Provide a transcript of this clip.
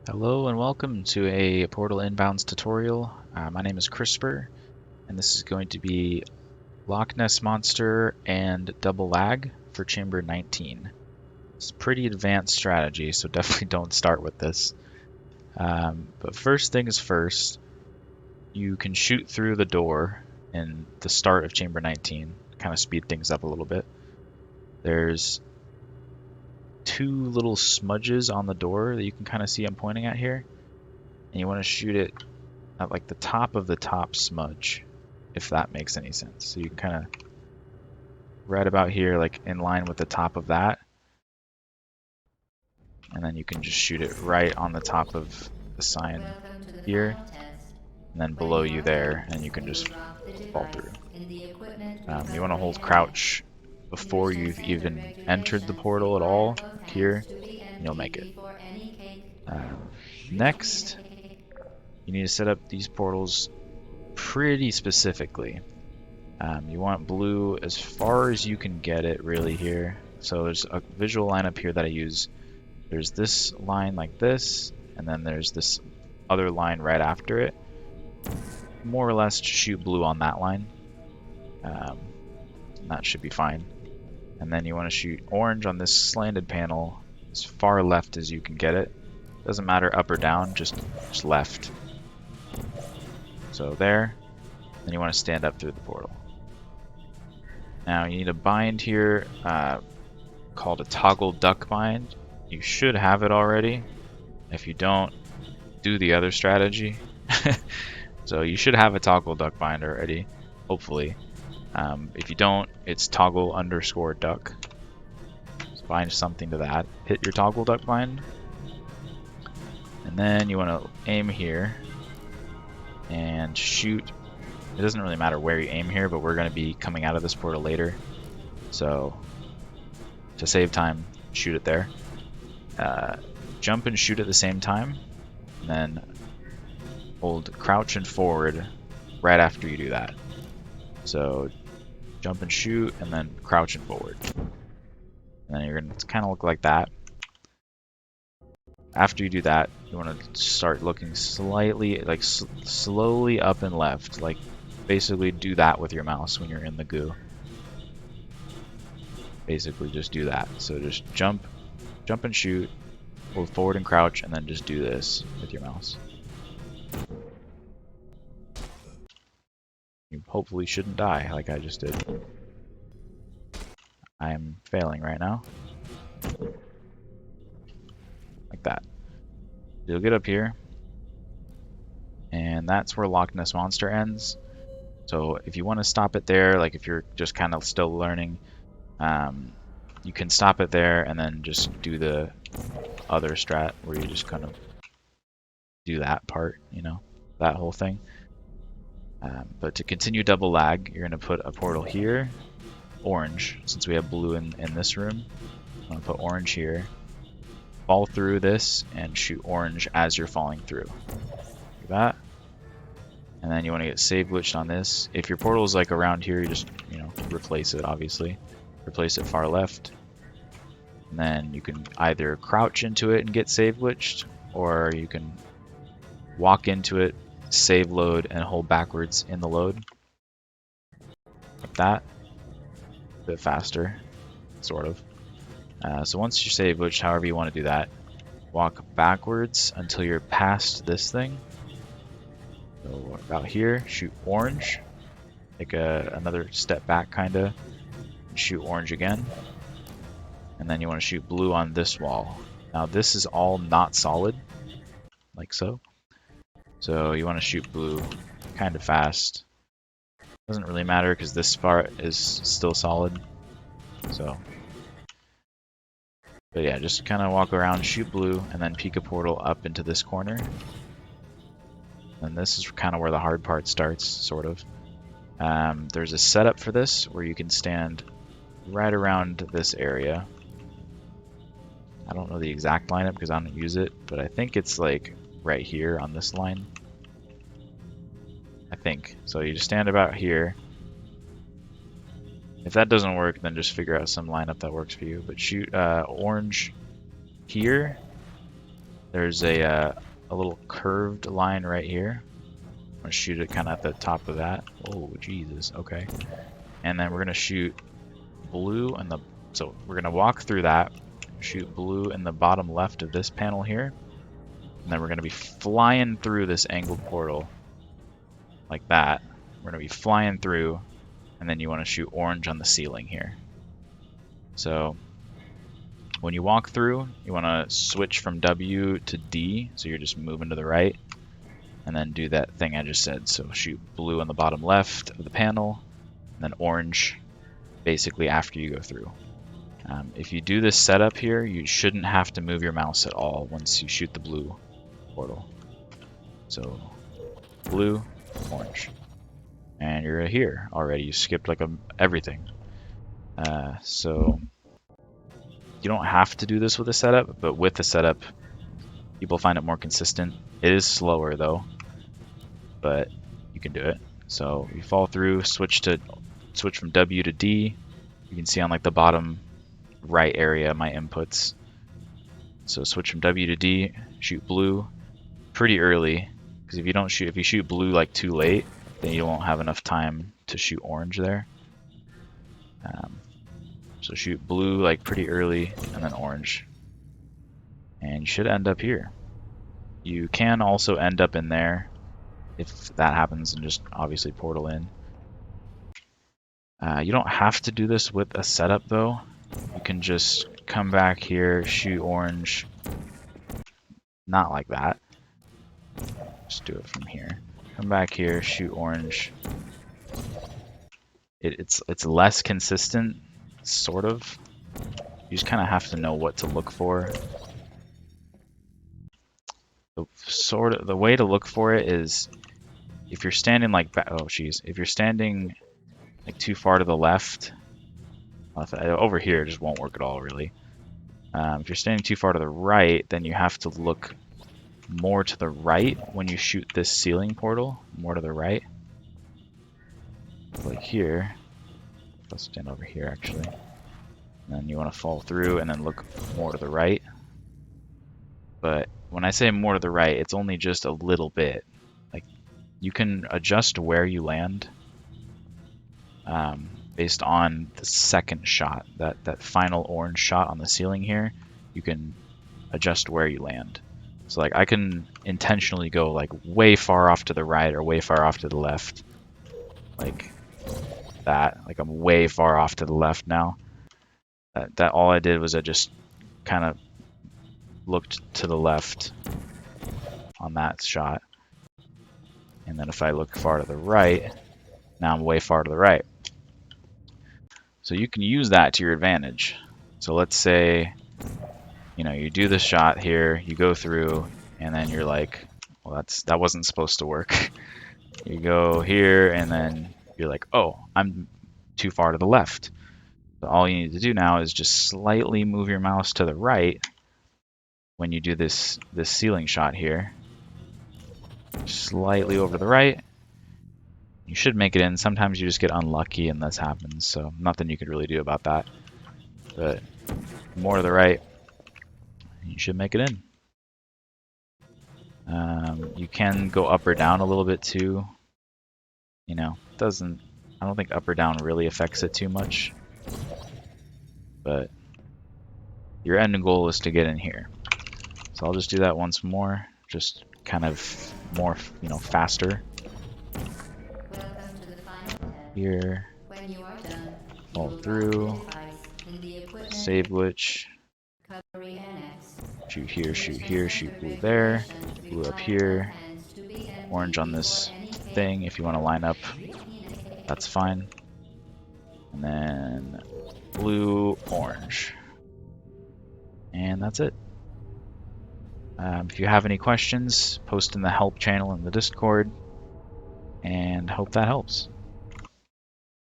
Hello and welcome to a Portal Inbounds tutorial. My name is CRISPR, and this is going to be Loch Ness Monster and Double Lag for Chamber 19. It's a pretty advanced strategy, so definitely don't start with this. But first things first, you can shoot through the door in the start of Chamber 19, kind of speed things up a little bit. There's two little smudges on the door that you can kind of see I'm pointing at here, and you want to shoot it at like the top of the top smudge, if that makes any sense. So you can kind of right about here, like in line with the top of that, and then you can just shoot it right on the top of the sign here, and then below you there, and you can just fall through. You want to hold crouch before you've even entered the portal at all here, and you'll make it. Next, you need to set up these portals pretty specifically. You want blue as far as you can get it really here. So there's a visual line up here that I use. There's this line like this, and then there's this other line right after it. More or less just shoot blue on that line. That should be fine. And then you want to shoot orange on this slanted panel as far left as you can get it. Doesn't matter up or down, just left. So there. Then you want to stand up through the portal. Now you need a bind here called a toggle duck bind. You should have it already. If you don't, do the other strategy. So you should have a toggle duck bind already, hopefully. If you don't, it's toggle underscore duck. Just bind something to that. Hit your toggle duck bind. And then you want to aim here and shoot. It doesn't really matter where you aim here, but we're going to be coming out of this portal later. So to save time, shoot it there. Jump and shoot at the same time. And then hold crouch and forward right after you do that. So jump and shoot, and then crouch and forward. And then you're going to kind of look like that. After you do that, you want to start looking slightly, like slowly up and left, like basically do that with your mouse when you're in the goo. Basically just do that. So just jump and shoot, hold forward and crouch, and then just do this with your mouse. You hopefully shouldn't die like I just did. I'm failing right now. Like that. You'll get up here, and that's where Loch Ness Monster ends. So if you want to stop it there, like if you're just kind of still learning, you can stop it there and then just do the other strat where you just kind of do that part, you know, that whole thing. But to continue double lag, you're going to put a portal here, orange, since we have blue in this room. I'm going to put orange here, fall through this, and shoot orange as you're falling through. Do that. And then you want to get save glitched on this. If your portal is like around here, you just, you know, replace it, obviously. Replace it far left. And then you can either crouch into it and get save glitched, or you can walk into it, save load, and hold backwards in the load. Like that. A bit faster, sort of. So once you save glitched, however you want to do that, walk backwards until you're past this thing. So about here, shoot orange, take another step back kinda, and shoot orange again. And then you want to shoot blue on this wall. Now this is all not solid, like so. So you want to shoot blue kind of fast. Doesn't really matter because this part is still solid. So, but yeah, just kind of walk around, shoot blue, and then peek a portal up into this corner. And this is kind of where the hard part starts, sort of. There's a setup for this where you can stand right around this area. I don't know the exact lineup because I don't use it, but I think it's like right here on this line. I think. So you just stand about here. If that doesn't work, then just figure out some lineup that works for you. But shoot orange here, there's a little curved line right here. I'm gonna shoot it kind of at the top of that. Oh, Jesus. Okay. And then we're gonna shoot blue in the. So we're gonna walk through that, shoot blue in the bottom left of this panel here, and then we're gonna be flying through this angled portal like that. We're gonna be flying through, and then you want to shoot orange on the ceiling here. So when you walk through, you want to switch from W to D, so you're just moving to the right, and then do that thing I just said. So shoot blue on the bottom left of the panel, and then orange basically after you go through. If you do this setup here, you shouldn't have to move your mouse at all once you shoot the blue portal. So blue, orange. And you're here already. You skipped like everything. So you don't have to do this with a setup, but with the setup, people find it more consistent. It is slower though, but you can do it. So you fall through, switch from W to D. You can see on like the bottom right area my inputs. So switch from W to D, shoot blue pretty early, because if you shoot blue like too late, then you won't have enough time to shoot orange there. So shoot blue like pretty early and then orange. And you should end up here. You can also end up in there if that happens and just obviously portal in. You don't have to do this with a setup though. You can just come back here, shoot orange. Not like that. Just do it from here. Come back here, shoot orange. It's less consistent, sort of. You just kind of have to know what to look for. The way to look for it is if you're standing like if you're standing like too far to the left, over here it just won't work at all really. If you're standing too far to the right, then you have to look more to the right when you shoot this ceiling portal, more to the right. Like here, let's stand over here actually. And then you want to fall through and then look more to the right. But when I say more to the right, it's only just a little bit. Like you can adjust where you land based on the second shot, that final orange shot on the ceiling here. You can adjust where you land. So like I can intentionally go like way far off to the right or way far off to the left, like that. Like I'm way far off to the left now. That all I did was I just kind of looked to the left on that shot, and then if I look far to the right, now I'm way far to the right. So you can use that to your advantage. So let's say, you know, you do the shot here, you go through, and then you're like, well, that wasn't supposed to work. You go here, and then you're like, oh, I'm too far to the left. So all you need to do now is just slightly move your mouse to the right when you do this ceiling shot here. Slightly over to the right. You should make it in. Sometimes you just get unlucky and this happens, so nothing you could really do about that. But more to the right, you should make it in. You can go up or down a little bit too. You know, I don't think up or down really affects it too much. But your end goal is to get in here. So I'll just do that once more, just kind of more, you know, faster. Here, fall through, save glitch, shoot here, shoot blue there, blue up here, orange on this thing if you want to line up, that's fine. And then blue, orange. And that's it. If you have any questions, post in the help channel in the Discord, and hope that helps.